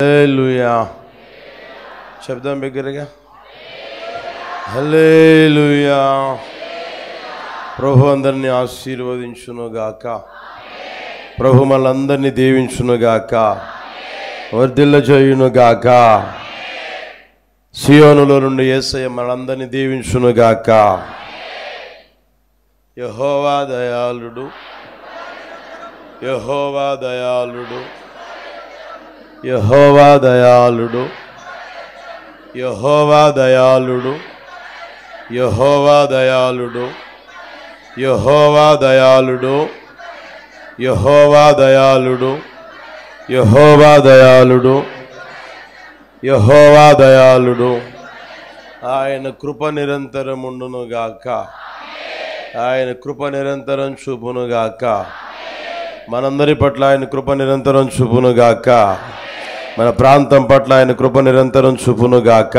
హల్లెలూయా. శబ్దం బిగ్గరగా హల్లెలూయా. ప్రభు అందరినీ ఆశీర్వదించునుగాక. ప్రభు మనందరినీ దీవించునుగాక, వర్ధిల్ల చేయునుగాక. సియోనులో నుండి యేసయ్య మనందరినీ దీవించునుగాక. యెహోవా దయాళుడు, యెహోవా దయాళుడు, యెహోవా దయాళుడు, యెహోవా దయాళుడు, యెహోవా దయాళుడు, యెహోవా దయాళుడు, యెహోవా దయాళుడు, యెహోవా దయాళుడు, యెహోవా దయాళుడు. ఆయన కృప నిరంతరం ఉండునుగాక. ఆయన కృప నిరంతరం చూపునుగాక. మనందరి పట్ల ఆయన కృప నిరంతరం చూపునుగాక. మన ప్రాంతం పట్ల ఆయన కృప నిరంతరం చూపునుగాక.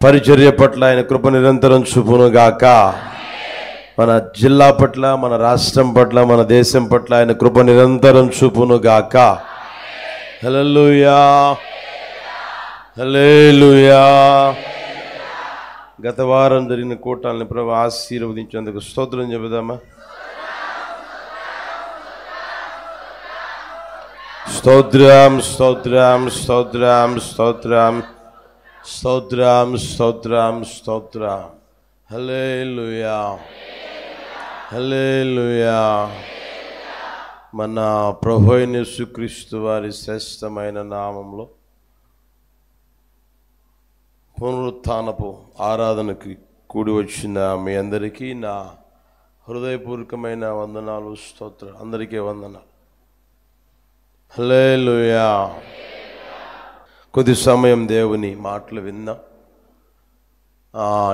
పరిచర్య పట్ల ఆయన కృప నిరంతరం చూపునుగాక. మన జిల్లా పట్ల, మన రాష్ట్రం పట్ల, మన దేశం పట్ల ఆయన కృప నిరంతరం చూపునుగాక. హల్లెలూయా, హల్లెలూయా. గత వారం జరిగిన కూటాలని ప్రభు ఆశీర్వదించేందుకు స్తోత్రం చెబుదామా? స్తోత్రం, స్తోత్రం, స్తోత్రం, స్తోత్రం, స్తోత్రం, స్తోత్రం, స్తోత్రం. హల్లెలూయా, హల్లెలూయా. మన ప్రభు అయిన యేసుక్రీస్తు వారి శ్రేష్టమైన నామంలో పునరుత్థానపు ఆరాధనకి కూడి వచ్చిన మీ అందరికీ నా హృదయపూర్వకమైన వందనాలు, స్తోత్రం. అందరికీ వందనాలు. హల్లెలూయా. కొద్ది సమయం దేవుని మాటలు విన్నాం.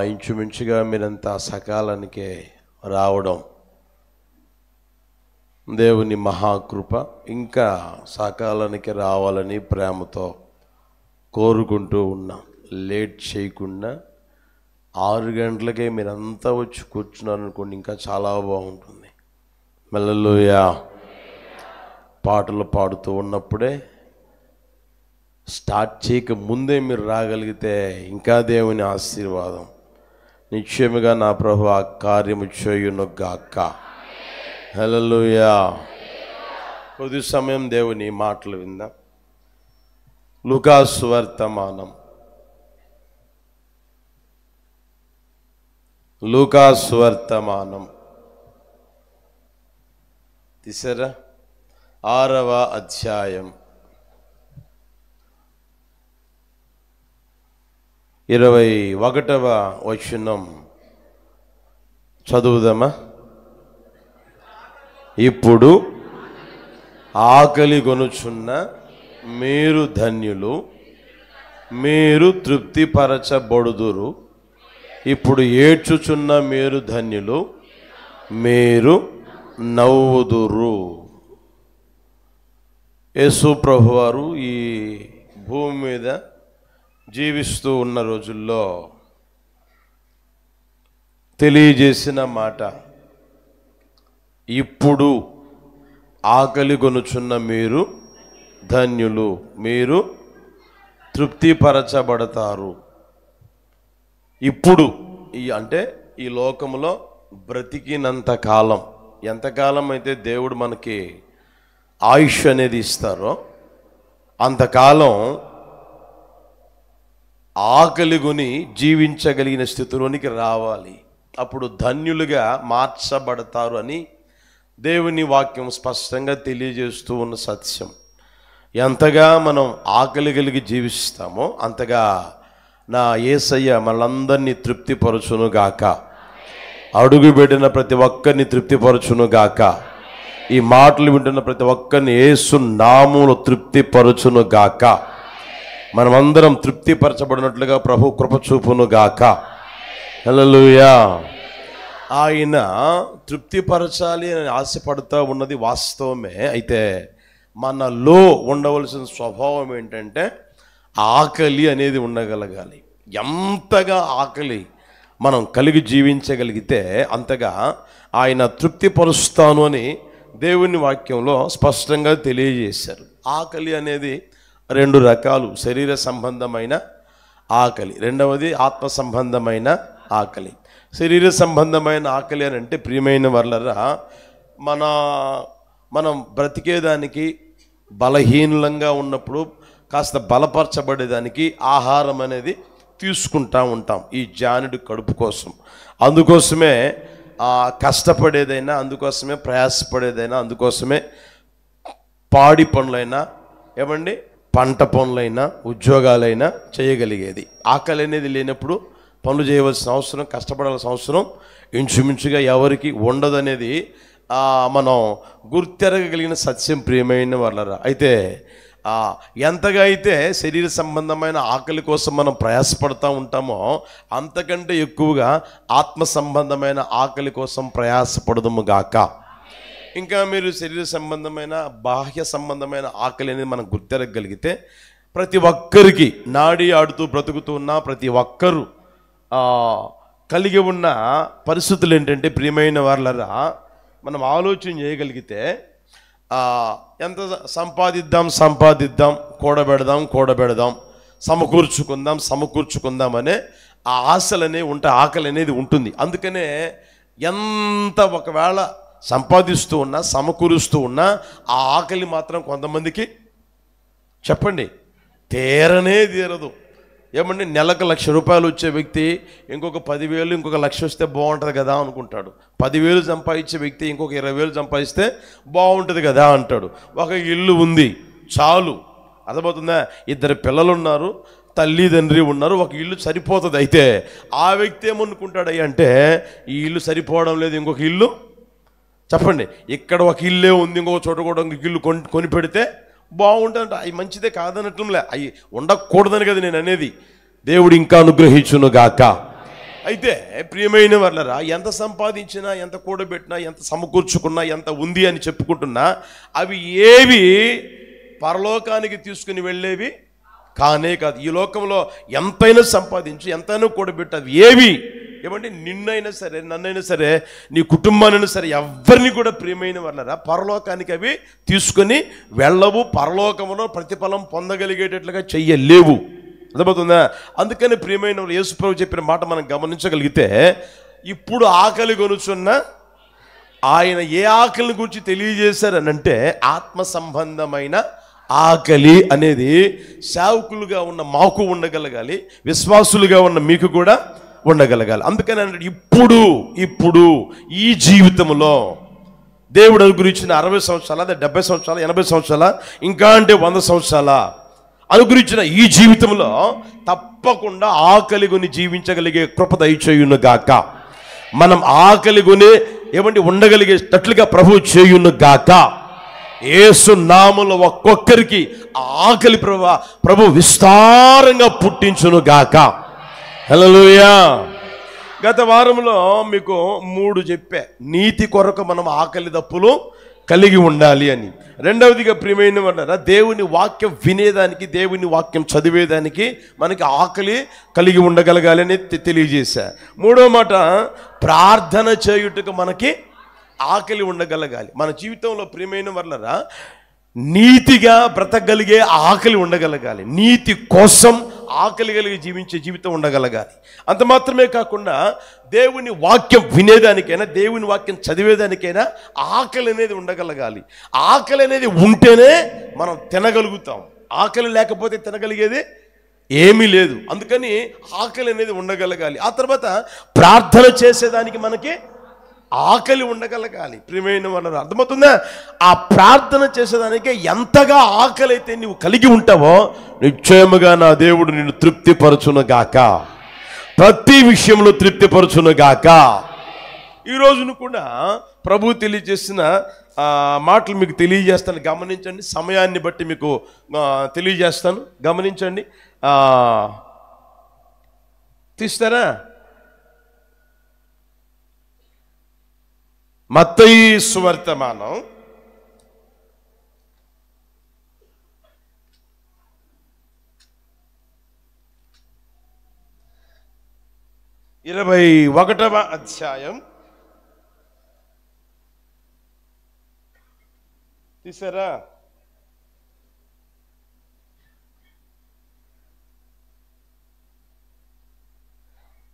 ఇంచుమించుగా మీరంతా సకాలానికే రావడం దేవుని మహాకృప. ఇంకా సకాలానికి రావాలని ప్రేమతో కోరుకుంటూ ఉన్నాం. లేట్ చేయకుండా 6 గంటలకే మీరంతా వచ్చి కూర్చున్నారనుకోండి, ఇంకా చాలా బాగుంటుంది. హల్లెలూయా. పాటలు పాడుతూ ఉన్నప్పుడే, స్టార్ట్ చేయక ముందే మీరు రాగలిగితే ఇంకా దేవుని ఆశీర్వాదం. నిశ్చయముగా నా ప్రభు ఆ కార్యము చేయునుగాక. హల్లెలూయా. కొద్ది సమయం దేవుని మాటలు విందాం. లూకాసు వర్తమానం, లూకాసు వర్తమానం తీసారా? 6వ అధ్యాయం 21వ వచనం చదువుదామా? ఇప్పుడు ఆకలి గొనుచున్న మీరు ధన్యులు, మీరు తృప్తిపరచబడుదురు. ఇప్పుడు ఏడ్చుచున్న మీరు ధన్యులు, మీరు నవ్వుదురు. యేసు ప్రభువారు ఈ భూమి మీద జీవిస్తూ ఉన్న రోజుల్లో తెలియజేసిన మాట, ఇప్పుడు ఆకలి గొనుచున్న మీరు ధన్యులు, మీరు తృప్తిపరచబడతారు. ఇప్పుడు అంటే ఈ లోకంలో బ్రతికినంత కాలం, ఎంతకాలం అయితే దేవుడు మనకి ఆయుష్ అనేది ఇస్తారో అంతకాలం ఆకలి కొని జీవించగలిగిన స్థితిలోనికి రావాలి. అప్పుడు ధన్యులుగా మార్చబడతారు అని దేవుని వాక్యం స్పష్టంగా తెలియజేస్తూ ఉన్న సత్యం. ఎంతగా మనం ఆకలి కలిగి జీవిస్తామో అంతగా నా యేసయ్య మనందరినీ తృప్తిపరచునుగాక. అడుగుపెట్టిన ప్రతి ఒక్కరిని తృప్తిపరచునుగాక. ఈ మాటలు వింటున్న ప్రతి ఒక్కరిని యేసు నామములో తృప్తిపరచునుగాక. మనమందరం తృప్తిపరచబడినట్లుగా ప్రభు కృప చూపునుగాక. హల్లెలూయా. ఆయన తృప్తిపరచాలి అని ఆశపడుతూ ఉన్నది వాస్తవమే. అయితే మనలో ఉండవలసిన స్వభావం ఏంటంటే ఆకలి అనేది ఉండగలగాలి. ఎంతగా ఆకలి మనం కలిగి జీవించగలిగితే అంతగా ఆయన తృప్తిపరుస్తాను అని దేవుని వాక్యంలో స్పష్టంగా తెలియజేశారు. ఆకలి అనేది రెండు రకాలు: శరీర సంబంధమైన ఆకలి, రెండవది ఆత్మ సంబంధమైన ఆకలి. శరీర సంబంధమైన ఆకలి అని అంటే ప్రియమైన వర్లరా, మనం బ్రతికేదానికి బలహీనంగా ఉన్నప్పుడు కాస్త బలపరచబడేదానికి ఆహారం అనేది తీసుకుంటూ ఉంటాం ఈ జానుడి కడుపు కోసం. అందుకోసమే కష్టపడేదైనా, అందుకోసమే ప్రయాసపడేదైనా, అందుకోసమే పాడి పనులైనా, ఏమండి పంట పనులైనా, ఉద్యోగాలైనా చేయగలిగేది. ఆకలి అనేది లేనప్పుడు పనులు చేయవలసిన అవసరం, కష్టపడాల్సిన అవసరం ఇంచుమించుగా ఎవరికి ఉండదనేది మనం గుర్తెరగలిగిన సత్యం ప్రియమైన వాళ్ళరా. అయితే ఎంతగా అయితే శరీర సంబంధమైన ఆకలి కోసం మనం ప్రయాసపడుతూ ఉంటామో అంతకంటే ఎక్కువగా ఆత్మ సంబంధమైన ఆకలి కోసం ప్రయాసపడదుము గాక. ఇంకా మీరు శరీర సంబంధమైన బాహ్య సంబంధమైన ఆకలి అనేది మనం గుర్తెరగలిగితే ప్రతి ఒక్కరికి నాడి ఆడుతూ బ్రతుకుతూ ఉన్న ప్రతి ఒక్కరూ కలిగి ఉన్న పరిస్థితులు ఏంటంటే ప్రియమైన వాళ్ళరా, మనం ఆలోచన చేయగలిగితే ఎంత సంపాదిద్దాం, కూడబెడదాం, సమకూర్చుకుందాం అనే ఆ ఆశలనే ఉంటాయి, ఆకలి అనేది ఉంటుంది. అందుకనే ఎంత ఒకవేళ సంపాదిస్తూ ఉన్నా, సమకూరుస్తూ ఉన్నా ఆ ఆకలి మాత్రం కొంతమందికి చెప్పండి తీరదు. ఏమండి, నెలకు ₹1,00,000 వచ్చే వ్యక్తి ఇంకొక 10,000, ఇంకొక 1,00,000 వస్తే బాగుంటుంది కదా అనుకుంటాడు. 10,000 సంపాదించే వ్యక్తి ఇంకొక 20,000 సంపాదిస్తే బాగుంటుంది కదా అంటాడు. ఒక ఇల్లు ఉంది చాలు, అర్థమవుతుందా? 2 పిల్లలు ఉన్నారు, తల్లిదండ్రి ఉన్నారు, ఒక ఇల్లు సరిపోతుంది. అయితే ఆ వ్యక్తి ఏమనుకుంటాడు అంటే ఈ ఇల్లు సరిపోవడం లేదు, ఇంకొక ఇల్లు చెప్పండి, ఇక్కడ ఒక ఇల్లే ఉంది, ఇంకొక చోట కూడా ఇంకొక ఇల్లు కొని పెడితే బాగుంటుందంట. అవి మంచిదే కాదనట్లులే, అవి ఉండకూడదని కదా నేను అనేది. దేవుడు ఇంకా అనుగ్రహించును గాక. అయితే ప్రియమైన వాళ్ళరా, ఎంత సంపాదించినా, ఎంత కూడబెట్టినా, ఎంత సమకూర్చుకున్నా, ఎంత ఉంది అని చెప్పుకుంటున్నా అవి ఏవి పరలోకానికి తీసుకుని వెళ్ళేవి కానే కాదు. ఈ లోకంలో ఎంతైనా సంపాదించు, ఎంతైనా కూడబెట్టు, అవి ఏవి ఏమంటే నిన్నైనా సరే, నన్నైనా సరే, నీ కుటుంబానైనా సరే, ఎవరిని కూడా ప్రియమైన వాళ్ళరా పరలోకానికి అవి తీసుకొని వెళ్ళవు, పరలోకంలో ప్రతిఫలం పొందగలిగేటట్లుగా చెయ్యలేవు. అర్థమవుతుందా? అందుకని ప్రియమైన వాళ్ళు యేసు ప్రభువు చెప్పిన మాట మనం గమనించగలిగితే, ఇప్పుడు ఆకలి కొనుచున్న ఆయన ఏ ఆకలిని గురించి తెలియజేశారనంటే ఆత్మ సంబంధమైన ఆకలి అనేది సేవకులుగా ఉన్న మాకు ఉండగలగాలి, విశ్వాసులుగా ఉన్న మీకు కూడా ఉండగలగాలి. అందుకని అంటే ఇప్పుడు ఈ జీవితంలో దేవుడు అనుగ్రహించిన 60 సంవత్సరాల, 70 సంవత్సరాల, 80 సంవత్సరాల, ఇంకా అంటే 100 సంవత్సరాల అనుగ్రహించిన ఈ జీవితంలో తప్పకుండా ఆకలి కొని జీవించగలిగే కృప దయచేయును గాక. మనం ఆకలి కొని ఏమంటే ఉండగలిగేటట్లుగా ప్రభు చేయును గాక. యేసు నామములో ఒక్కొక్కరికి ఆకలి ప్రభు విస్తారంగా పుట్టించును గాక. హల్లెలూయా. గత వారంలో మీకు 3 చెప్పా. నీతి కొరకు మనం ఆకలి దప్పులు కలిగి ఉండాలి అని. రెండవదిగా ప్రియమైన వాళ్ళారా, దేవుని వాక్యం వినేదానికి, దేవుని వాక్యం చదివేదానికి మనకి ఆకలి కలిగి ఉండగలగాలి అని తెలియజేశా. మూడో మాట, ప్రార్థన చేయుటకు మనకి ఆకలి ఉండగలగాలి. మన జీవితంలో ప్రియమైన వాళ్ళారా నీతిగా బ్రతకగలిగే ఆకలి ఉండగలగాలి. నీతి కోసం ఆకలి కలిగి జీవించే జీవితం ఉండగలగాలి. అంత మాత్రమే కాకుండా దేవుని వాక్యం వినేదానికైనా, దేవుని వాక్యం చదివేదానికైనా ఆకలి అనేది ఉండగలగాలి. ఆకలి అనేది ఉంటేనే మనం తినగలుగుతాం. ఆకలి లేకపోతే తినగలిగేది ఏమీ లేదు. అందుకని ఆకలి అనేది ఉండగలగాలి. ఆ తర్వాత ప్రార్థన చేసేదానికి మనకి ఆకలి ఉండగలగాలి. ప్రియమైన వాళ్ళ అర్థమవుతుందా? ఆ ప్రార్థన చేసేదానికి ఎంతగా ఆకలి అయితే నువ్వు కలిగి ఉంటావో నిశ్చయముగా నా దేవుడు నిన్ను తృప్తిపరచును గాక, ప్రతి విషయంలో తృప్తిపరచును గాక. ఈ రోజును కూడా ప్రభు తెలియజేసిన మాటలు మీకు తెలియజేస్తాను, గమనించండి. సమయాన్ని బట్టి మీకు తెలియజేస్తాను, గమనించండి. తీస్తారా? మత్తయి సువార్తమానం 21వ అధ్యాయం. తీసారా?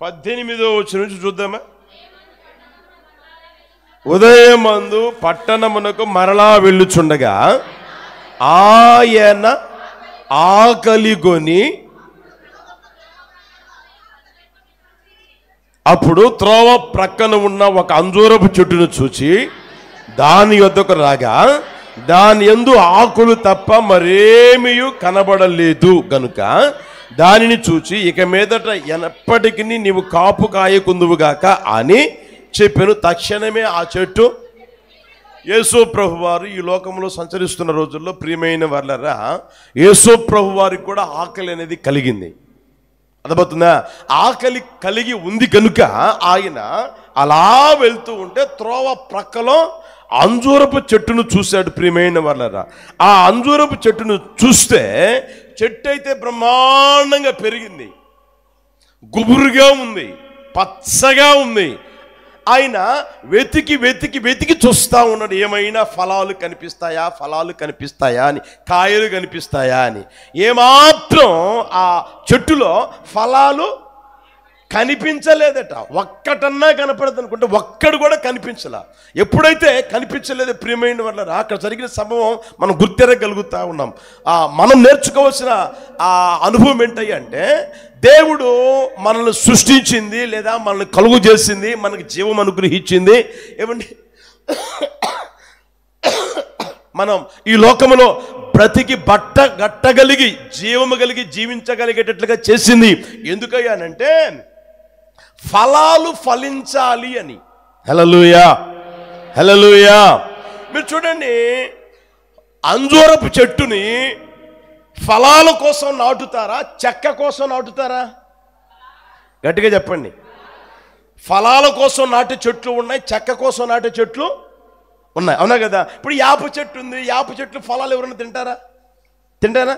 18వ వచనం నుంచి చూద్దామా. ఉదయమందు పట్టణమునకు మరలా వెళ్ళుచుండగా ఆయన ఆకలిగొని అప్పుడు త్రోవ ప్రక్కన ఉన్న ఒక అంజూరపు చెట్టును చూచి దాని యొద్దకు రాగా దాని యందు ఆకులు తప్ప మరేమీ కనబడలేదు గనుక దానిని చూచి ఇక మీదట ఎప్పటికీ నీవు కాపు కాయకుందువుగాక అని చెప్పాను. తక్షణమే ఆ చెట్టు యేసు ప్రభువారు ఈ లోకంలో సంచరిస్తున్న రోజుల్లో ప్రియమైన వాళ్ళరా యేసు ప్రభువారికి కూడా ఆకలి అనేది కలిగింది. అర్థమవుతుందా? ఆకలి కలిగి ఉంది కనుక ఆయన అలా వెళ్తూ ఉంటే త్రోవ ప్రక్కలో అంజూరపు చెట్టును చూశాడు. ప్రియమైన వాళ్ళరా ఆ అంజూరపు చెట్టును చూస్తే చెట్టు అయితే బ్రహ్మాండంగా పెరిగింది, గుబురుగా ఉంది, పచ్చగా ఉంది. ఆయన వెతికి వెతికి వెతికి చూస్తూ ఉన్నాడు, ఏమైనా ఫలాలు కనిపిస్తాయా అని, కాయలు కనిపిస్తాయా అని. ఏమాత్రం ఆ చెట్టులో ఫలాలు కనిపించలేదట. ఒక్కటన్నా కనపడదు అనుకుంటే ఒక్కడు కూడా కనిపించలా. ఎప్పుడైతే కనిపించలేదు ప్రియమైన వాళ్ళ అక్కడ జరిగిన సంభవం మనం గుర్తెరగలుగుతూ ఉన్నాం. మనం నేర్చుకోవాల్సిన ఆ అనుభవం ఏంటయ్యా అంటే, దేవుడు మనల్ని సృష్టించింది లేదా మనల్ని కలుగు చేసింది, మనకి జీవం అనుగ్రహించింది. ఏమండి, మనం ఈ లోకములో బ్రతికి గట్టగలిగి జీవము కలిగి జీవించగలిగేటట్లుగా చేసింది ఎందుకయ్యానంటే ఫలాలు ఫలించాలి అని. హల్లెలూయా, హల్లెలూయా. మీరు చూడండి, అంజూరపు చెట్టుని ఫలాల కోసం నాటుతారా, చెక్క కోసం నాటుతారా? గట్టిగా చెప్పండి. ఫలాల కోసం నాటే చెట్లు ఉన్నాయి, చెక్క కోసం నాటే చెట్లు ఉన్నాయి, అవునా కదా? ఇప్పుడు యాప చెట్టు ఉంది, యాప చెట్లు ఫలాలు ఎవరైనా తింటారా?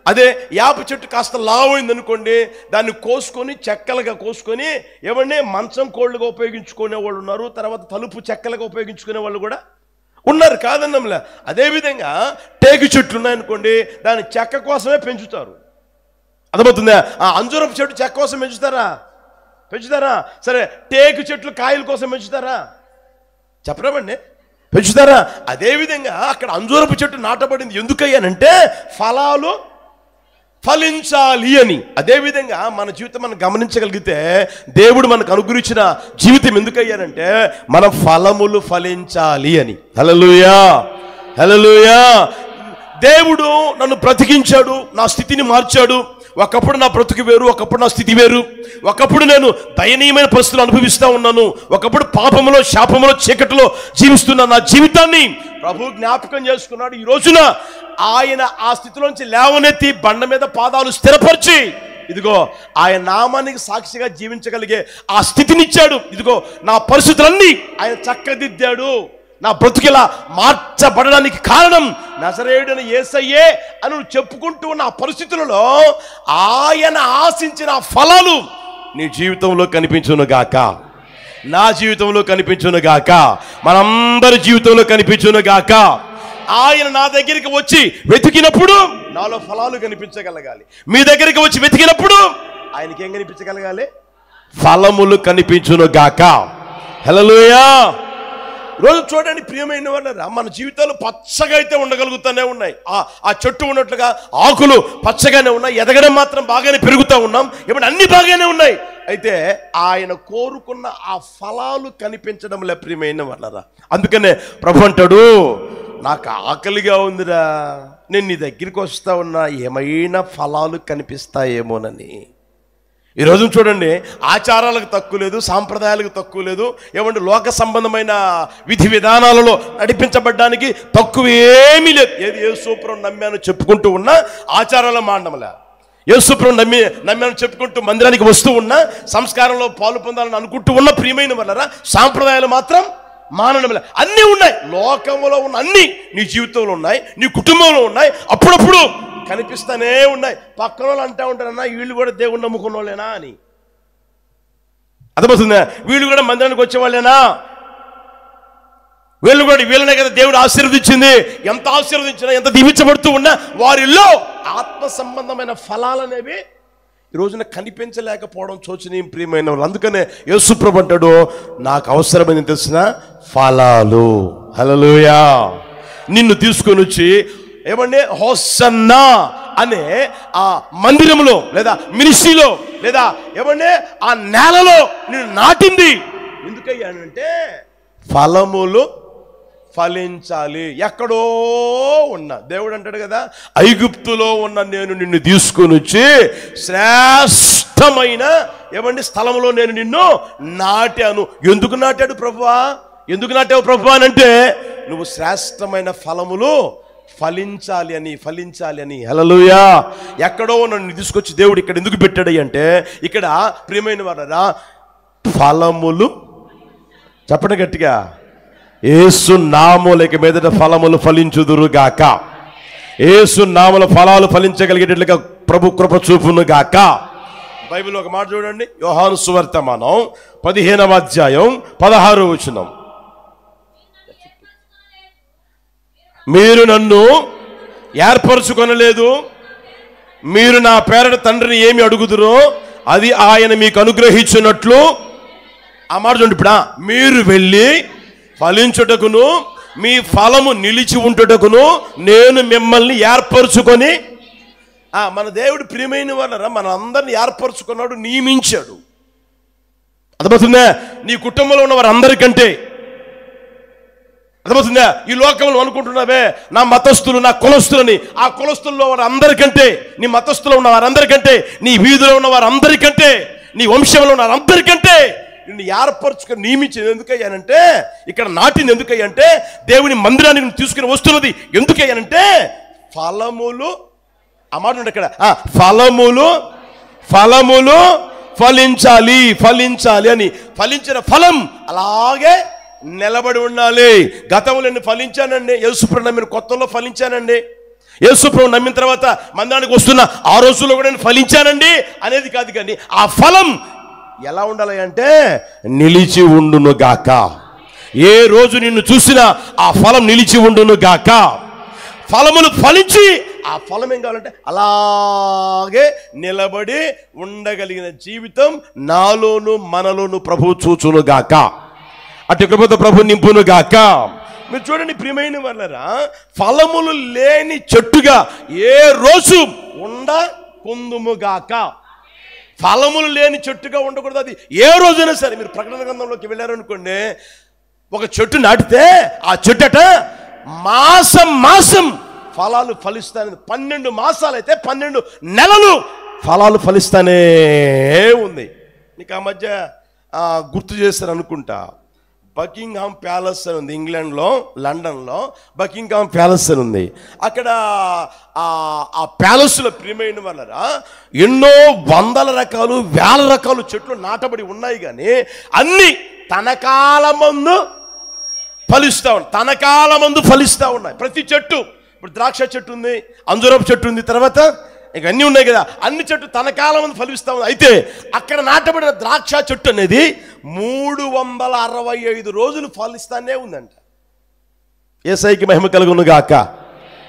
అదే యాప చెట్టు కాస్త లావైంది అనుకోండి, దాన్ని కోసుకొని చెక్కలుగా కోసుకొని ఏమంటే మంచం కోళ్ళుగా ఉపయోగించుకునే వాళ్ళు ఉన్నారు, తర్వాత తలుపు చెక్కలుగా ఉపయోగించుకునే వాళ్ళు కూడా ఉన్నారు, కాదన్నంలే. అదేవిధంగా టేకు చెట్లు ఉన్నాయనుకోండి, దాన్ని చెక్క కోసమే పెంచుతారు. అర్థమవుతుందా? అంజూరపు చెట్టు చెక్క కోసం పెంచుతారా? సరే, టేకు చెట్లు కాయల కోసం పెంచుతారా? చెప్పరామండి, పెంచుతారా? అదేవిధంగా అక్కడ అంజూరపు చెట్టు నాటబడింది ఎందుకయ్యానంటే ఫలాలు ఫలించాలి అని. అదేవిధంగా మన జీవితం మనం గమనించగలిగితే దేవుడు మనకు అనుగ్రహించిన జీవితం ఎందుకయ్యానంటే మన ఫలములు ఫలించాలి అని. హల్లెలూయా, హల్లెలూయా. దేవుడు నన్ను బ్రతికించాడు, నా స్థితిని మార్చాడు. ఒకప్పుడు నా బ్రతుకు వేరు, ఒకప్పుడు నా స్థితి వేరు. ఒకప్పుడు నేను దయనీయమైన పరిస్థితులు అనుభవిస్తూ ఉన్నాను, ఒకప్పుడు పాపములో శాపములో చీకటిలో జీవిస్తున్న నా జీవితాన్ని ప్రభు జ్ఞాపకం చేసుకున్నాడు. ఈ రోజున ఆయన ఆ స్థితిలోంచి లేవనెత్తి బండ మీద పాదాలు స్థిరపరిచి ఇదిగో ఆయన నామానికి సాక్షిగా జీవించగలిగే ఆ స్థితినిచ్చాడు. ఇదిగో నా పరిస్థితులన్నీ ఆయన చక్కదిద్దాడు. నా బ్రతుకిలా మార్చబడడానికి కారణం నజరేయుడైన యేసయ్యే అని చెప్పుకుంటూ ఉన్న ఆ పరిస్థితులలో ఆయన ఆశించిన ఫలాలు నీ జీవితంలో కనిపించును గాక, నా జీవితంలో కనిపించును గాక, మనందరి జీవితంలో కనిపించును గాక. ఆయన నా దగ్గరికి వచ్చి వెతికినప్పుడు నాలో ఫలాలు కనిపించగలగాలి. మీ దగ్గరికి వచ్చి వెతికినప్పుడు ఆయనకి ఏం కనిపించగలగాలి? ఫలములు కనిపించును గాక. హల్లెలూయా. రోజు చూడండి ప్రియమైన వాళ్ళరా, మన జీవితాలు పచ్చగా అయితే ఉండగలుగుతూనే ఉన్నాయి. ఆ చెట్టు ఉన్నట్లుగా ఆకులు పచ్చగానే ఉన్నాయి, ఎదగడం మాత్రం బాగానే పెరుగుతూ ఉన్నాం, ఏమంటే అన్ని బాగానే ఉన్నాయి. అయితే ఆయన కోరుకున్న ఆ ఫలాలు కనిపించడం లే ప్రియమైన వాళ్ళరా. అందుకనే ప్రభు అంటాడు, నాకు ఆకలిగా ఉందిరా, నేను నీ దగ్గరికి వస్తా ఉన్నా, ఏమైనా ఫలాలు కనిపిస్తాయేమోనని. ఈరోజు చూడండి, ఆచారాలకు తక్కువ లేదు, సాంప్రదాయాలకు తక్కువ లేదు, ఏమంటే లోక సంబంధమైన విధి విధానాలలో నడిపించబడ్డానికి తక్కువ ఏమీ లేదు. ఏది యేసుప్రభువుని నమ్మాను చెప్పుకుంటూ ఉన్నా ఆచారాల మాండమలే, యేసుప్రభువుని నమ్మాను చెప్పుకుంటూ మందిరానికి వస్తూ ఉన్నా సంస్కారంలో పాలు పొందాలని అనుకుంటూ ఉన్న ప్రియమైన వాళ్ళరా సాంప్రదాయాలు మాత్రం మానడమే. అన్నీ ఉన్నాయి, లోకంలో ఉన్న అన్నీ నీ జీవితంలో ఉన్నాయి, నీ కుటుంబంలో ఉన్నాయి, అప్పుడప్పుడు కనిపిస్తానే ఉన్నాయి. పక్కన వాళ్ళు అంటూ ఉంటారన్నా, వీళ్ళు కూడా దేవుణ్ణి నమ్ముకున్న వాళ్ళేనా అని. అర్థమవుతుందా? వీళ్ళు కూడా మందిరానికి వచ్చేవాళ్ళేనా, వీళ్ళనే కదా దేవుడు ఆశీర్వదించింది. ఎంత ఆశీర్వదించినా, ఎంత దీవించబడుతూ ఉన్నా వారిలో ఆత్మ సంబంధమైన ఫలాలు అనేవి ఈ రోజున కనిపించలేకపోవడం శోచనీయం ప్రియమైన వాళ్ళు. అందుకనే యేసుప్రభు అంటాడు, నాకు అవసరమైంది తెలిసిన ఫలాలు. హల్లెలూయా. నిన్ను తీసుకొని వచ్చి ఏమంటే హోసన్నా అనే ఆ మందిరంలో లేదా మినిస్ట్రీలో లేదా ఏమంటే ఆ నేలలో నిన్ను నాటింది. ఎందుకయ్యానంటే ఫలములు ఫలించాలి. ఎక్కడో ఉన్నా దేవుడు అంటాడు కదా, ఐగుప్తులో ఉన్న నేను నిన్ను తీసుకొని వచ్చి శ్రేష్టమైన ఏమండి స్థలంలో నేను నిన్ను నాటాను. ఎందుకు నాటాడు ప్రభువా? ఎందుకు నాటావు ప్రభువా అని అంటే, నువ్వు శ్రేష్టమైన ఫలములు ఫలించాలి అని. హల్లెలూయా. ఎక్కడో నన్ను తీసుకొచ్చి దేవుడు ఇక్కడ ఎందుకు పెట్టాడు అంటే, ఇక్కడ ప్రియమైన వారరా ఫలములు, చెప్పండి గట్టిగా, యేసు నామముల మీదట ఫలములు ఫలించుదురుగాక. యేసు నామముల ఫలాలు ఫలించగలిగేటట్లుగా ప్రభు కృప చూపును గాక. బైబిల్ ఒక మాట చూడండి, యోహాను సువార్తమానం 15వ అధ్యాయం 16వ వచనం. మీరు నన్ను ఏర్పరచుకొనలేదు, మీరు నా పేరట తండ్రిని ఏమి అడుగుదురో అది ఆయన మీకు అనుగ్రహించినట్లు. ఆ మాట చూడండి. ఇప్పుడు మీరు వెళ్ళి ఫలించుటకును మీ ఫలము నిలిచి ఉంటుటకును నేను మిమ్మల్ని ఏర్పరచుకొని. మన దేవుడు ప్రియమైన వాళ్ళరా మన అందరిని ఏర్పరచుకున్నాడు, నియమించాడు. అర్థమవుతుందా? నీ కుటుంబంలో ఉన్న వారందరికంటే, అర్థమవుతుందా? ఈ లోకంలో అనుకుంటున్నావే నా మతస్థులు నా కులస్తులని, ఆ కులస్తుల్లో వారందరికంటే, నీ మతస్థులో ఉన్న వారందరికంటే, నీ వీధిలో ఉన్న వారందరికంటే, నీ వంశంలో ఉన్న వారందరికంటే నిన్ను ఏర్పరచుకొని నియమించేది ఎందుకయ్యానంటే, ఇక్కడ నాటింది ఎందుకయ్యంటే, దేవుని మందిరానికి తీసుకుని వస్తున్నది ఎందుకయ్యానంటే ఫలములు. ఆ మాట ఉండే ఇక్కడ, ఫలములు ఫలించాలి అని. ఫలించిన ఫలం అలాగే నిలబడి ఉండాలి. గతంలో నేను ఫలించానండి, యేసుప్రభు నమ్మిన కొత్తలో ఫలించానండి, యేసుప్రభు నమ్మిన తర్వాత మందిరానికి వస్తున్న ఆ రోజుల్లో కూడా నేను ఫలించానండి అనేది కాదు. కానీ ఆ ఫలం ఎలా ఉండాలి అంటే నిలిచి ఉండును గాక. ఏ రోజు నిన్ను చూసినా ఆ ఫలం నిలిచి ఉండును గాక. ఫలములు ఫలించి ఆ ఫలం ఏం కావాలంటే అలాగే నిలబడి ఉండగలిగిన జీవితం నాలోను మనలోను ప్రభు చూచును గాక. అటు కృపతో ప్రభు నింపును గాక. మీరు చూడండి ప్రియమైన వాళ్ళరా, ఫలములు లేని చెట్టుగా ఏ రోజు ఉండకుందుము గాక. ఫలములు లేని చెట్టుగా ఉండకూడదు. అది ఏ రోజైనా సరే. మీరు ప్రకటన గ్రంథంలోకి వెళ్ళారనుకోండి, ఒక చెట్టు నాటితే ఆ చెట్టట మాసం ఫలాలు ఫలిస్తానే. 12 మాసాలు అయితే 12 నెలలు ఫలాలు ఫలిస్తానే ఉంది. నీకు ఆ మధ్య గుర్తు చేస్తారు అనుకుంటా, బకింగ్హామ్ ప్యాలెస్ అని ఉంది ఇంగ్లాండ్లో, లండన్లో బకింగ్హామ్ ప్యాలెస్ అని ఉంది. అక్కడ ఆ ప్యాలెస్లో ప్రియమైన వాళ్ళరా ఎన్నో వందల రకాలు వేల రకాలు చెట్లు నాటబడి ఉన్నాయి. కానీ అన్ని తన కాలమందు ఫలిస్తూ ఉన్నాయి. ప్రతి చెట్టు, ఇప్పుడు ద్రాక్ష చెట్టు ఉంది, అంజూరపు చెట్టు ఉంది, తర్వాత ఇక అన్నీ ఉన్నాయి కదా, అన్ని చెట్టు తన కాలం ఫలిస్తూ ఉంది. అయితే అక్కడ నాటబడిన ద్రాక్ష చెట్టు అనేది 365 రోజులు ఫలిస్తానే ఉందంట. యేసయ్యకి మహిమ కలుగును గాక.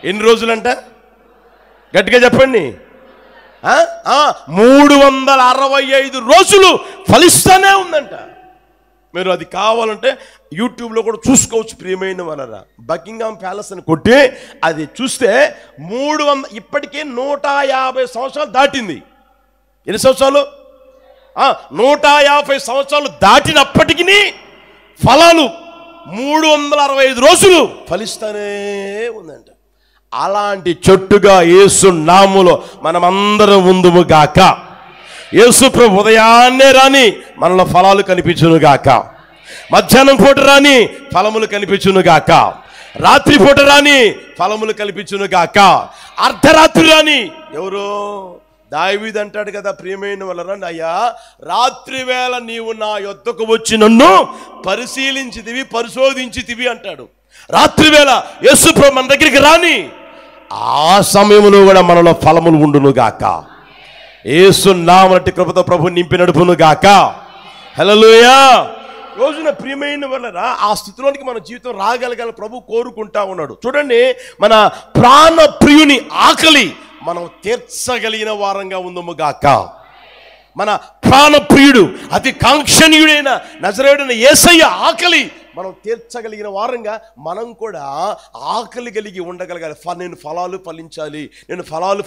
ఎన్ని రోజులంట? గట్టిగా చెప్పండి. 365 రోజులు ఫలిస్తానే ఉందంట. మీరు అది కావాలంటే యూట్యూబ్లో కూడా చూసుకోవచ్చు ప్రియమైన వాళ్ళరా. బకింగ్హామ్ ప్యాలెస్ అని కొట్టి అది చూస్తే 300 ఇప్పటికే 150 సంవత్సరాలు దాటింది. ఎన్ని సంవత్సరాలు? 150 సంవత్సరాలు దాటినప్పటికీ ఫలాలు 365 రోజులు ఫలిస్తూనే ఉందంట. అలాంటి చెట్టుగా యేసు నామములో మనమందరం ఉందుము గాక. యేసు ప్రభు ఉదయాన్నే రాని మనలో ఫలాలు కనిపించును గాక. మధ్యాహ్నం పూట రాని ఫలములు కనిపించును గాక. రాత్రి పూట రాని ఫలములు కనిపించును గాక. అర్ధరాత్రి రాని, ఎవరు? దావీదు అంటాడు కదా ప్రియమైన వాళ్ళరా, అయ్యా రాత్రి వేళ నీవు నా యొద్దకు వచ్చి నన్ను పరిశోధించితివి అంటాడు. రాత్రి వేళ యేసు ప్రభు మన దగ్గరికి రాని, ఆ సమయంలో కూడా మనలో ఫలములు ఉండును గాక. యేసు నామమున కృపతో ప్రభు నింపి నడుపును గాక. హల్లెలూయా. రోజున ప్రియమైన వాళ్ళరా ఆ స్థితిలోనికి మన జీవితం రాగలగాల ప్రభు కోరుకుంటా ఉన్నాడు. చూడండి, మన ప్రాణ ప్రియుని ఆకలి మనం తీర్చగలిగిన వారంగా ఉందము గాక. మన ప్రాణప్రియుడు, అతి కాంక్షణీయుడైన నజరేయుడైన యేసయ్య ఆకలి మనం తీర్చగలిగిన వారంగా మనం కూడా ఆకలి కలిగి ఉండగలగాలి. నేను ఫలాలు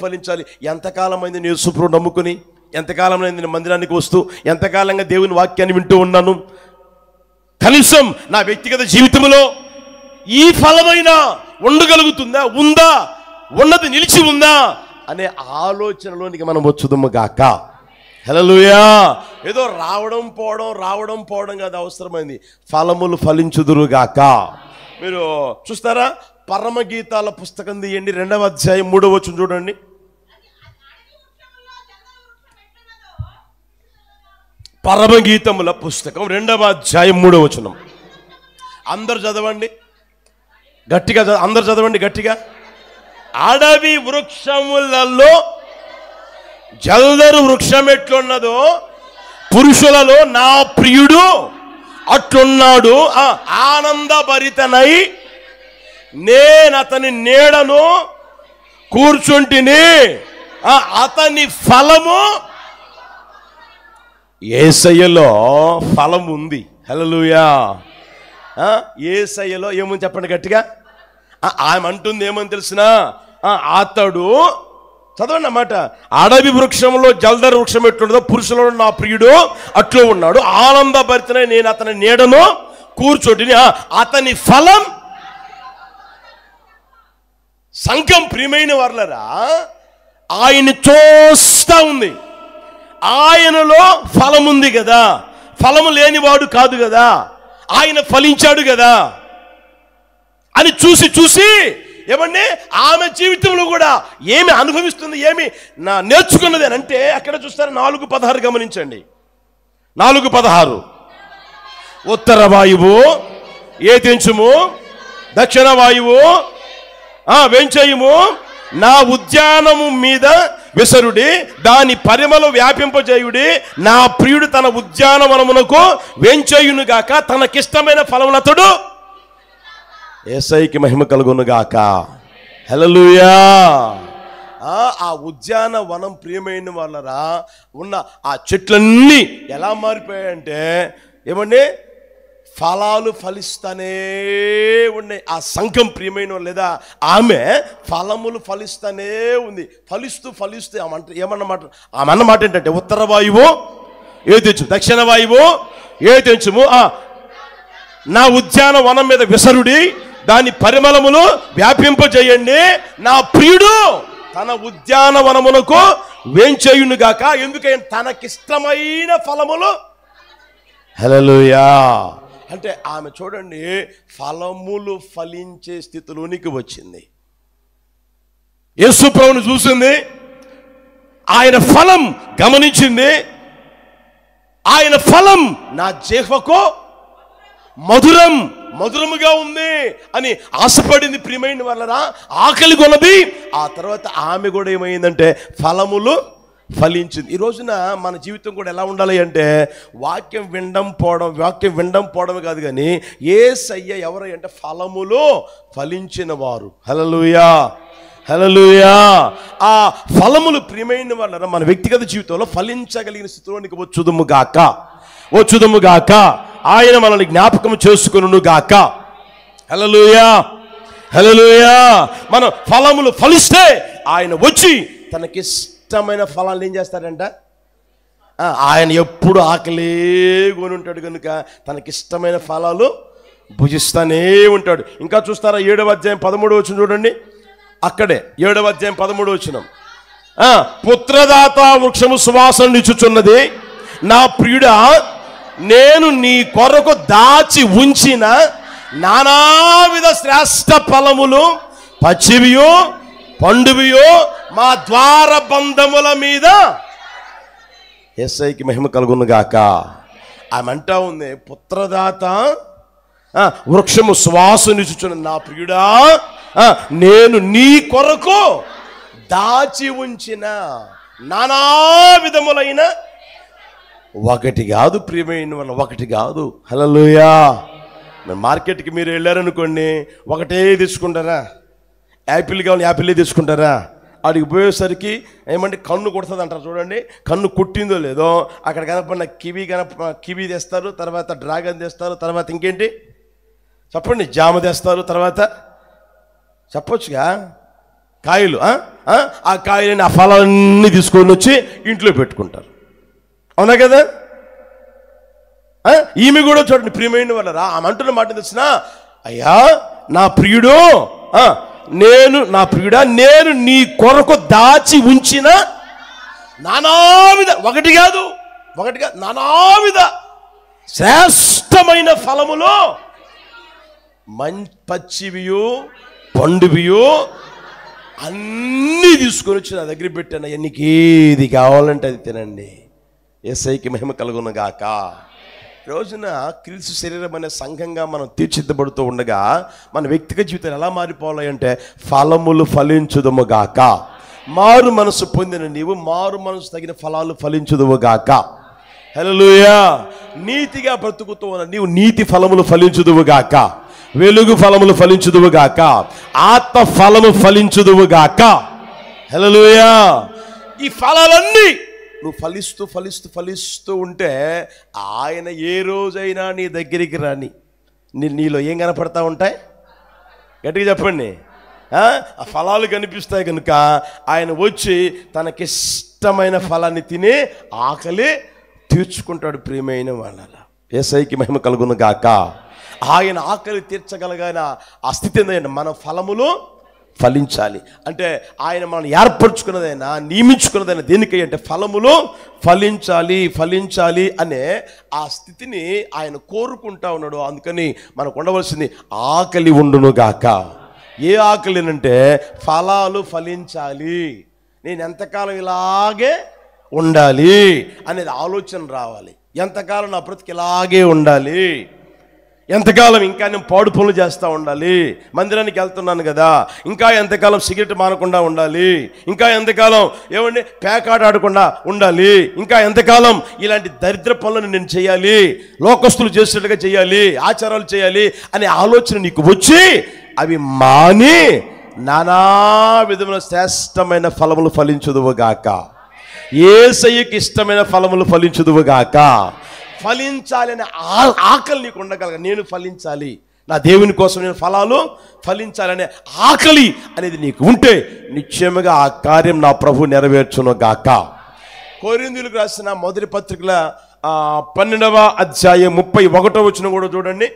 ఫలించాలి. ఎంతకాలమైంది నేను యేసుప్రభువుని నమ్ముకుని, ఎంతకాలమైంది నేను మందిరానికి వస్తూ, ఎంతకాలంగా దేవుని వాక్యాన్ని వింటూ ఉన్నాను. కనీసం నా వ్యక్తిగత జీవితంలో ఈ ఫలమైనా ఉండగలుగుతుందా, ఉందా, ఉన్నది నిలిచి ఉందా అనే ఆలోచనలోనికి మనం వచ్చుదుము గాక. హల్లెలూయా. ఏదో రావడం పోవడం కాదు అవసరమైంది, ఫలములు ఫలించుదురుగాక. మీరు చూస్తారా, పరమగీతాల పుస్తకం తీయండి, 2వ అధ్యాయం 3వ వచనం చూడండి. పరమగీతముల పుస్తకం 2వ అధ్యాయం 3వ వచనం. అందరు చదవండి గట్టిగా, అందరు చదవండి గట్టిగా. అడవి వృక్షములలో జల్దరు వృక్షం ఎట్లున్నదో పురుషులలో నా ప్రియుడు అట్లున్నాడు. ఆనందభరితనై నేను అతని నీడను కూర్చుంటిని, అతని ఫలము. యేసయ్యలో ఫలం ఉంది. హల్లెలూయా. యేసయ్యలో ఏమని చెప్పండి గట్టిగా. ఆమె అంటుంది ఏమని తెలిసిన, అతడు చదవండి అన్నమాట. అడవి వృక్షంలో జల్దర వృక్షం ఎట్లుండదో పురుషులలో నా ప్రియుడు అట్లు ఉన్నాడు, ఆనందభరితనై నేను అతని నీడను కూర్చోటిని, అతని ఫలం. సంఘం ప్రియమైన వారలారా, ఆయన చూస్తా ఉంది, ఆయనలో ఫలం ఉంది కదా, ఫలము లేనివాడు కాదు కదా, ఆయన ఫలించాడు కదా అని చూసి ఏమండి ఆమె జీవితంలో కూడా ఏమి అనుభవిస్తుంది, ఏమి నేర్చుకున్నది అని అంటే అక్కడ చూస్తారు 4:16 గమనించండి. 4:16 ఉత్తర వాయువు ఏతించుము, దక్షిణ వాయువు వెంచయుము, నా ఉద్యానము మీద విసరుడి, దాని పరిమళ వ్యాపింపజేయుడి, నా ప్రియుడు తన ఉద్యానవనమునకు వెంచయునుగాక, తనకిష్టమైన ఫలములతడు. యేసయ్యకి మహిమ కలుగునుగాక. హల్లెలూయా. ఆ ఉద్యానవనం ప్రియమైన వాళ్ళరా ఉన్న ఆ చెట్లన్నీ ఎలా మారిపోయాయంటే ఏమండి ఫలాలు ఫలిస్తానే ఉన్నాయి. ఆ సంఘం ప్రియమైన లేదా ఆమె ఫలములు ఫలిస్తానే ఉంది. ఫలిస్తూ ఆమె అన్నమాట ఏంటంటే ఉత్తర వాయువు ఏతించు, దక్షిణ వాయువు ఏతించుము, నా ఉద్యానవనం మీద విసరుడి, దాని పరిమళములు వ్యాపింపజేయండి, నా ప్రియుడు తన ఉద్యానవనమునకు వేంచేయునుగాక. ఎందుకైనా తనకిష్టమైన ఫలములు. హల్లెలూయా. అంటే ఆమె చూడండి ఫలములు ఫలించే స్థితిలోనికి వచ్చింది. యేసు ప్రభువును చూసింది, ఆయన ఫలం గమనించింది, ఆయన ఫలం నా జిహ్వకు మధురముగా ఉంది అని ఆశపడింది. ప్రియమైన వాళ్ళరా, ఆకలి కొన్నది. ఆ తర్వాత ఆమె కూడా ఏమైందంటే ఫలములు ఫలించింది. ఈ రోజున మన జీవితం కూడా ఎలా ఉండాలి అంటే వాక్యం వినడం పోవడం కాదు, కానీ యేసయ్య ఎవరు అంటే ఫలములు ఫలించిన వారు. హల్లెలూయా. హల్లెలూయా. ఆ ఫలములు ప్రియమైన వాళ్ళరా మన వ్యక్తిగత జీవితంలో ఫలించగలిగిన స్థితిలోనికి వచ్చుదుము గాక. ఆయన మనల్ని జ్ఞాపకం చేసుకొనును గాక. హల్లెలూయా. హల్లెలూయా. మనం ఫలములు ఫలిస్తే ఆయన వచ్చి తనకిష్టమైన ఫలాలు ఏం చేస్తాడంట, ఆయన ఎప్పుడు ఆకలే కొని ఉంటాడు కనుక తనకిష్టమైన ఫలాలు భుజిస్తానే ఉంటాడు. ఇంకా చూస్తారా 7వ అధ్యాయం 13వ వచనం చూడండి. అక్కడే 7వ అధ్యాయం 13వ వచనం. పుత్రదాత వృక్షము సువాసన నిచ్చుచున్నది, నా ప్రియుడా నేను నీ కొరకు దాచి ఉంచిన నానావిధ శ్రేష్ఠ ఫలములు పచ్చివియో పండువియో మా ద్వార బంధముల మీద. యేసయ్యకి మహిమ కలుగును గాక. ఆమె అంటా ఉంది, పుత్రదాత వృక్షము సువాసనిచ్చుచున్న నా ప్రియుడా నేను నీ కొరకు దాచి ఉంచిన నానా విధములైన. ఒకటి కాదు ప్రియమైన వాళ్ళ, ఒకటి కాదు. హల్లెలూయా. మార్కెట్కి మీరు వెళ్ళారనుకోండి, ఒకటే తీసుకుంటారా? యాపిల్ కావాలి యాపిల్లే తీసుకుంటారా? ఆడికి పోయేసరికి ఏమంటే కన్ను కొడుతుంది అంటారు చూడండి. కన్ను కుట్టిందో లేదో అక్కడ కనపడిన కివి తెస్తారు, తర్వాత డ్రాగన్ తెస్తారు, తర్వాత ఇంకేంటి చెప్పండి, జామ తెస్తారు, తర్వాత చెప్పొచ్చుగా కాయలు. ఆ కాయలని ఆ ఫలాలన్నీ తీసుకొని వచ్చి ఇంట్లో పెట్టుకుంటారు. అవునా కదా? ఈమె కూడా చూడండి ప్రియమైన వాళ్ళరా, ఆమె అంటున్న మాట తెలిసిన, అయ్యా నా ప్రియుడు, నేను నీ కొరకు దాచి ఉంచిన నానావిధ, ఒకటి కాదు నానావిధ శ్రేష్టమైన ఫలములో పచ్చివియో పండువియో అన్నీ తీసుకొని వచ్చి నా దగ్గర పెట్టాను. నీకు ఏది కావాలంటే అది తినండి. యేసయ్యకి మహిమ కలుగును గాక. రోజున క్రీస్తు శరీరం అనే సంఘంగా మనం తీర్చిదిద్దబడుతూ ఉండగా మన వ్యక్తిగత జీవితాలు ఎలా మారిపోవాలి అంటే, ఫలములు ఫలించుదుము గాక. మారు మనసు పొందిన నీవు మారు మనసు తగిన ఫలాలు ఫలించుదువు గాక. హల్లెలూయా. నీతిగా బ్రతుకుతూ ఉన్న నీవు నీతి ఫలములు ఫలించుదువు గాక. వెలుగు ఫలములు ఫలించుదువు గాక. ఆత్మ ఫలము ఫలించుదువు గాక. హల్లెలూయా. ఈ ఫలాలన్నీ నువ్వు ఫలిస్తూ ఉంటే ఆయన ఏ రోజైనా నీ దగ్గరికి రాని నీలో ఏం కనపడతా ఉంటాయి? గట్టిగా చెప్పండి. ఆ ఫలాలు కనిపిస్తాయి కనుక ఆయన వచ్చి తనకిష్టమైన ఫలాన్ని తిని ఆకలి తీర్చుకుంటాడు. ప్రియమైన వాళ్ళ యేసయ్యకి మహిమ కలుగును గాక. ఆయన ఆకలి తీర్చగలగాన ఆ స్థితి ఏంటంటే మన ఫలములు ఫలించాలి. అంటే ఆయన మనం ఏర్పరచుకున్నదైనా నియమించుకున్నదైనా దేనికి అంటే ఫలములు ఫలించాలి అనే ఆ స్థితిని ఆయన కోరుకుంటా ఉన్నాడు. అందుకని మనకు ఉండవలసింది ఆకలి ఉండును గాక. ఏ ఆకలి అంటే ఫలాలు ఫలించాలి, నేను ఎంతకాలం ఇలాగే ఉండాలి అనేది ఆలోచన రావాలి. ఎంతకాలం నా బ్రతికి ఇలాగే ఉండాలి, ఎంతకాలం ఇంకా నేను పాడు పనులు చేస్తూ ఉండాలి, మందిరానికి వెళ్తున్నాను కదా, ఇంకా ఎంతకాలం సిగరెట్ మానకుండా ఉండాలి, ఇంకా ఎంతకాలం ఏమండి పేకాట ఆడకుండా ఉండాలి, ఇంకా ఎంతకాలం ఇలాంటి దరిద్ర పనులను నేను చేయాలి, లోకస్తులు చేసినట్టుగా చేయాలి, ఆచారాలు చేయాలి అనే ఆలోచన నీకు వచ్చి అవి మాని నానా విధమైన శ్రేష్టమైన ఫలములు ఫలించుదువుగాక. యేసయ్యకి ఇష్టమైన ఫలములు ఫలించుదువుగాక. ఫలించాలి అనే ఆకలి నీకు ఉండగలగా. నేను ఫలించాలి, నా దేవుని కోసం నేను ఫలాలు ఫలించాలనే ఆకలి అనేది నీకు ఉంటే నిశ్చయముగా ఆ కార్యం నా ప్రభు నెరవేర్చును గాక. కొరింథీయులకు రాసిన మొదటి పత్రికల 12వ అధ్యాయం 31వ వచనం కూడా చూడండి.